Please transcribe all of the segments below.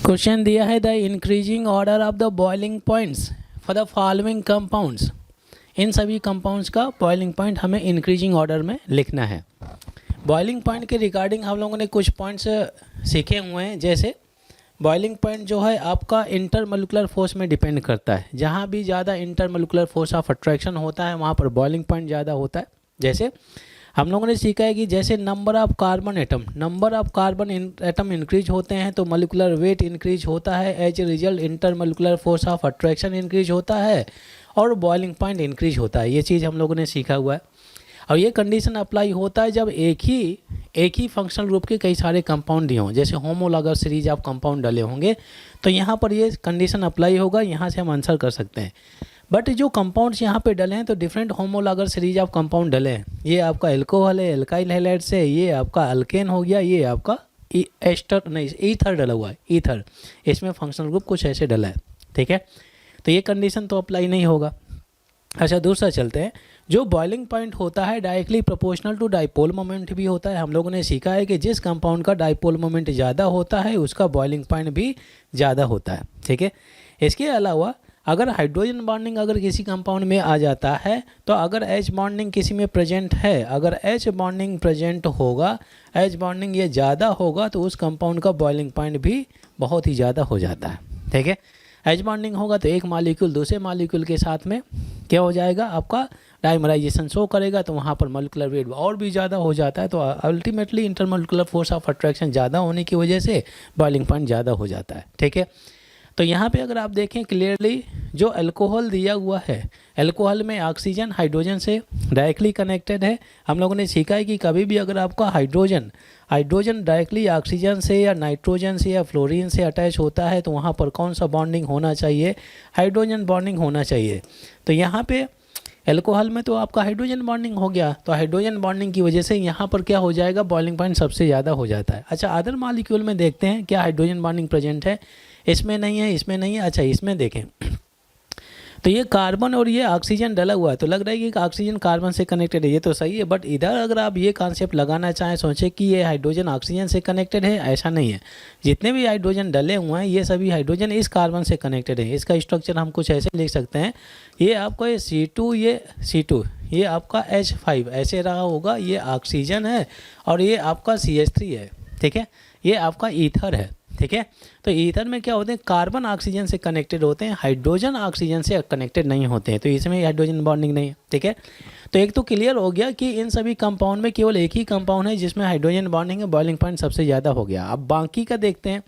Question दिया है the increasing order of the boiling points for the following compounds. इन सभी कंपाउंड्स का बॉइलिंग पॉइंट हमें इंक्रीजिंग ऑर्डर में लिखना है। बॉइलिंग पॉइंट के रिगार्डिंग हम लोगों ने कुछ पॉइंट्स सीखे हुए हैं। जैसे बॉइलिंग पॉइंट जो है आपका इंटरमोलिकुलर फोर्स में डिपेंड करता है। जहाँ भी ज़्यादा इंटरमोलिकुलर फोर्स ऑफ अट्रैक्शन होता है वहाँ पर बॉइलिंग पॉइंट ज़्यादा होता है। जैसे हम लोगों ने सीखा है कि जैसे number of carbon atom increase होते हैं तो मोलिकुलर वेट इंक्रीज होता है, as a result intermolecular force of attraction increase होता है और बॉइलिंग पॉइंट इंक्रीज होता है। ये चीज़ हम लोगों ने सीखा हुआ है। और ये कंडीशन अप्लाई होता है जब एक ही फंक्शनल ग्रुप के कई सारे कंपाउंड दिए हों। जैसे होमोलॉगस सीरीज ऑफ कंपाउंड डले होंगे तो यहाँ पर ये कंडीशन अप्लाई होगा। यहाँ से हम आंसर कर सकते हैं। बट जो कंपाउंड्स यहाँ पे डले हैं तो different homologous series of compound डले हैं। ये आपका एल्कोहल है, एल्काइल हैलाइड्स है, ये आपका अल्केन हो गया, ये आपका ईथर डला हुआ है, ईथर। इसमें फंक्शनल ग्रुप कुछ ऐसे डला है। ठीक है, तो ये कंडीशन तो अप्लाई नहीं होगा। अच्छा, दूसरा चलते हैं। जो बॉइलिंग पॉइंट होता है directly proportional to dipole moment भी होता है। हम लोगों ने सीखा है कि जिस कंपाउंड का डाइपोल मोमेंट ज़्यादा होता है उसका बॉइलिंग पॉइंट भी ज़्यादा होता है। ठीक है, इसके अलावा अगर हाइड्रोजन बॉन्डिंग अगर किसी कंपाउंड में आ जाता है तो अगर एच बॉन्डिंग किसी में प्रेजेंट है, अगर एच बॉन्डिंग प्रेजेंट होगा, एच बॉन्डिंग ये ज़्यादा होगा तो उस कंपाउंड का बॉइलिंग पॉइंट भी बहुत ही ज़्यादा हो जाता है। ठीक है, एच बॉन्डिंग होगा तो एक मॉलिक्यूल दूसरे मॉलिक्यूल के साथ में क्या हो जाएगा, आपका डाइमराइजेशन शो करेगा तो वहाँ पर मॉलिक्यूलर वेट और भी ज़्यादा हो जाता है। तो ultimately intermolecular force of attraction ज़्यादा होने की वजह से बॉइलिंग पॉइंट ज़्यादा हो जाता है। ठीक है, तो यहाँ पे अगर आप देखें क्लियरली जो अल्कोहल दिया हुआ है, अल्कोहल में ऑक्सीजन हाइड्रोजन से डायरेक्टली कनेक्टेड है। हम लोगों ने सीखा है कि कभी भी अगर आपका हाइड्रोजन डायरेक्टली ऑक्सीजन से या नाइट्रोजन से या फ्लोरीन से अटैच होता है तो वहाँ पर कौन सा बॉन्डिंग होना चाहिए, हाइड्रोजन बॉन्डिंग होना चाहिए। तो यहाँ पे एल्कोहल में तो आपका हाइड्रोजन बॉन्डिंग हो गया, तो हाइड्रोजन बॉन्डिंग की वजह से यहाँ पर क्या हो जाएगा, बॉइलिंग पॉइंट सबसे ज़्यादा हो जाता है। अच्छा, अदर मॉलिक्यूल में देखते हैं क्या हाइड्रोजन बॉन्डिंग प्रेजेंट है। इसमें नहीं है, इसमें नहीं है। अच्छा, इसमें देखें तो ये कार्बन और ये ऑक्सीजन डला हुआ है तो लग रहा है कि ऑक्सीजन कार्बन से कनेक्टेड है, ये तो सही है। बट इधर अगर आप ये कॉन्सेप्ट लगाना चाहें, सोचें कि ये हाइड्रोजन ऑक्सीजन से कनेक्टेड है, ऐसा नहीं है। जितने भी हाइड्रोजन डले हुए हैं ये सभी हाइड्रोजन इस कार्बन से कनेक्टेड है। इसका स्ट्रक्चर हम कुछ ऐसे लिख सकते हैं, ये आपका ये C2, ये C2, ये आपका H5 ऐसे रहा होगा, ये ऑक्सीजन है और ये आपका CH3 है। ठीक है, ये आपका ईथर है। ठीक है, तो ईथर में क्या होते हैं, कार्बन ऑक्सीजन से कनेक्टेड होते हैं, हाइड्रोजन ऑक्सीजन से कनेक्टेड नहीं होते हैं, तो इसमें हाइड्रोजन बॉन्डिंग नहीं है। ठीक है, तो एक तो क्लियर हो गया कि इन सभी कंपाउंड में केवल एक ही कंपाउंड है जिसमें हाइड्रोजन बॉन्डिंग है, बॉइलिंग पॉइंट सबसे ज़्यादा हो गया। अब बाकी का देखते हैं।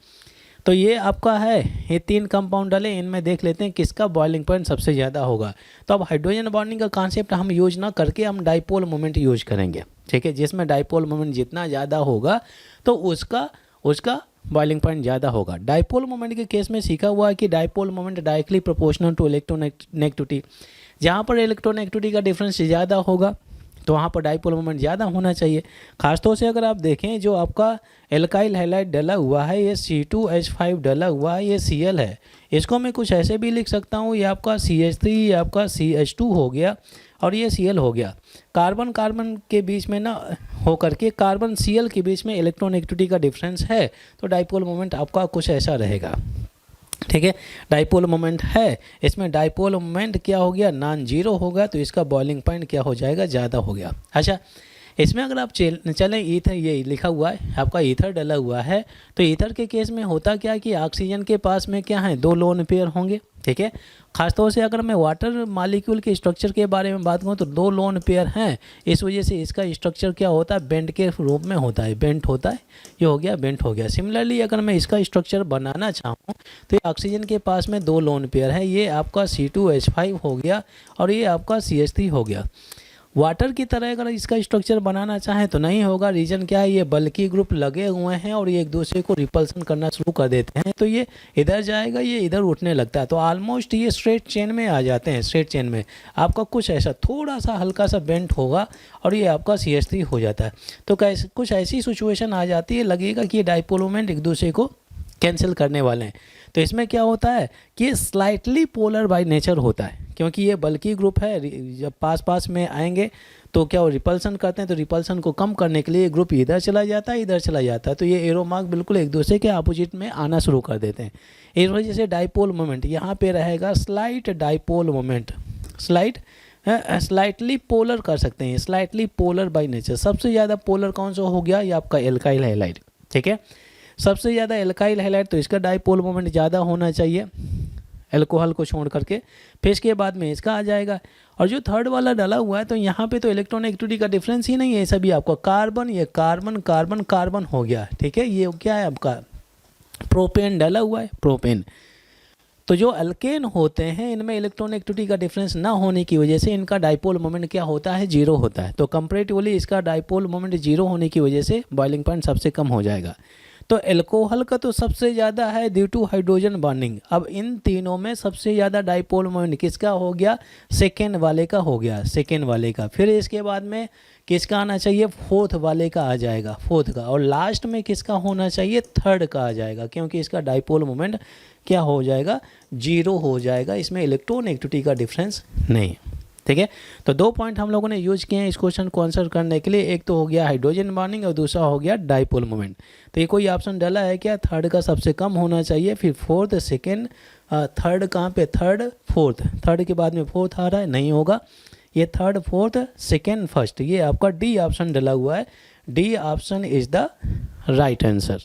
तो ये आपका है, ये 3 कंपाउंड डले, इनमें देख लेते हैं किसका बॉइलिंग पॉइंट सबसे ज़्यादा होगा। तो अब हाइड्रोजन बॉन्डिंग का कॉन्सेप्ट हम यूज ना करके हम डाइपोल मोमेंट यूज करेंगे। ठीक है, जिसमें डाइपोल मोमेंट जितना ज़्यादा होगा तो उसका बॉइलिंग पॉइंट ज़्यादा होगा। डाइपोल मोमेंट के केस में सीखा हुआ है कि dipole moment directly proportional to electronegativity. जहाँ पर इलेक्ट्रोनेगेटिविटी का डिफरेंस ज़्यादा होगा तो वहाँ पर डाइपोल मोमेंट ज़्यादा होना चाहिए। खासतौर से अगर आप देखें जो आपका एल्काइल हैलाइड डला हुआ है, ये C2H5 डला हुआ है, ये Cl है। इसको मैं कुछ ऐसे भी लिख सकता हूँ, ये आपका CH3, ये आपका CH2 हो गया और ये Cl हो गया। कार्बन के बीच में ना हो करके कार्बन Cl के बीच में इलेक्ट्रोनेगेटिविटी का डिफरेंस है तो डाइपोल मोमेंट आपका कुछ ऐसा रहेगा। ठीक है, डाइपोल मोमेंट है, इसमें डाइपोल मोमेंट क्या हो गया, नॉन जीरो होगा, तो इसका बॉइलिंग पॉइंट क्या हो जाएगा, ज़्यादा हो गया। अच्छा, इसमें अगर आप चलें ईथर, ये लिखा हुआ है आपका ईथर डला हुआ है, तो ईथर के केस में होता क्या कि ऑक्सीजन के पास में क्या है, 2 लोन पेयर होंगे। ठीक है, खासतौर से अगर मैं वाटर मॉलिक्यूल के स्ट्रक्चर के बारे में बात करूँ तो 2 लोन पेयर हैं, इस वजह से इसका स्ट्रक्चर क्या होता है, बेंट के रूप में होता है, बेंट होता है, ये हो गया बेंट हो गया। सिमिलरली अगर मैं इसका स्ट्रक्चर बनाना चाहूँ तो ये ऑक्सीजन के पास में 2 लोन पेयर है, ये आपका C2H5 हो गया और ये आपका CH3 हो गया। वाटर की तरह अगर इसका स्ट्रक्चर बनाना चाहें तो नहीं होगा। रीजन क्या है, ये बल्कि ग्रुप लगे हुए हैं और ये एक दूसरे को रिपल्सन करना शुरू कर देते हैं, तो ये इधर जाएगा, ये इधर उठने लगता है, तो ऑलमोस्ट ये स्ट्रेट चेन में आ जाते हैं। स्ट्रेट चेन में आपका कुछ ऐसा थोड़ा सा हल्का सा बेंट होगा और ये आपका CH3 हो जाता है। तो कुछ ऐसी सिचुएशन आ जाती है, लगेगा कि ये डाइपोल मोमेंट एक दूसरे को कैंसिल करने वाले हैं। तो इसमें क्या होता है कि स्लाइटली पोलर बाय नेचर होता है, क्योंकि ये बल्कि ग्रुप है, जब पास पास में आएंगे तो क्या वो रिपल्सन करते हैं, तो रिपल्सन को कम करने के लिए ग्रुप इधर चला जाता है, इधर चला जाता है, तो ये एरो मार्क बिल्कुल एक दूसरे के अपोजिट में आना शुरू कर देते हैं। इस वजह से डाइपोल मोमेंट यहाँ पे रहेगा slight dipole moment, slightly polar कर सकते हैं, स्लाइटली पोलर बाय नेचर। सबसे ज़्यादा पोलर कौन सा हो गया, ये आपका एल्काइल हैलाइड, ठीक है, सबसे ज़्यादा एल्काइल हैलाइड, तो इसका डाइपोल मोमेंट ज़्यादा होना चाहिए अल्कोहल को छोड़ करके। फिर इसके बाद में इसका आ जाएगा। और जो थर्ड वाला डाला हुआ है तो यहाँ पे तो इलेक्ट्रॉन एक्टिविटी का डिफरेंस ही नहीं है, सभी आपका कार्बन, ये कार्बन कार्बन कार्बन हो गया, ठीक है। ये क्या है आपका प्रोपेन डाला हुआ है, प्रोपेन। तो जो अल्केन होते हैं इनमें इलेक्ट्रॉन एक्टिविटी का डिफरेंस ना होने की वजह से इनका डाइपोल मोमेंट क्या होता है, जीरो होता है। तो कंपैरेटिवली इसका डाइपोल मोमेंट जीरो होने की वजह से बॉइलिंग पॉइंट सबसे कम हो जाएगा। तो अल्कोहल का तो सबसे ज़्यादा है ड्यू टू हाइड्रोजन बॉन्डिंग। अब इन तीनों में सबसे ज़्यादा डाइपोल मोमेंट किसका हो गया, सेकेंड वाले का हो गया, सेकेंड वाले का। फिर इसके बाद में किसका आना चाहिए, फोर्थ वाले का आ जाएगा, फोर्थ का। और लास्ट में किसका होना चाहिए, थर्ड का आ जाएगा, क्योंकि इसका डाइपोल मोमेंट क्या हो जाएगा, जीरो हो जाएगा, इसमें इलेक्ट्रॉन एक्टिविटी का डिफरेंस नहीं, ठीक है। तो दो पॉइंट हम लोगों ने यूज किए हैं इस क्वेश्चन को आंसर करने के लिए, एक तो हो गया हाइड्रोजन बॉन्डिंग और दूसरा हो गया डाइपोल मोमेंट। तो ये कोई ऑप्शन डाला है क्या, थर्ड का सबसे कम होना चाहिए, फिर फोर्थ, सेकेंड, थर्ड कहाँ पे, थर्ड फोर्थ, थर्ड के बाद में फोर्थ आ रहा है, नहीं होगा, ये थर्ड फोर्थ सेकेंड फर्स्ट, ये आपका डी ऑप्शन डाला हुआ है, D option is the right answer.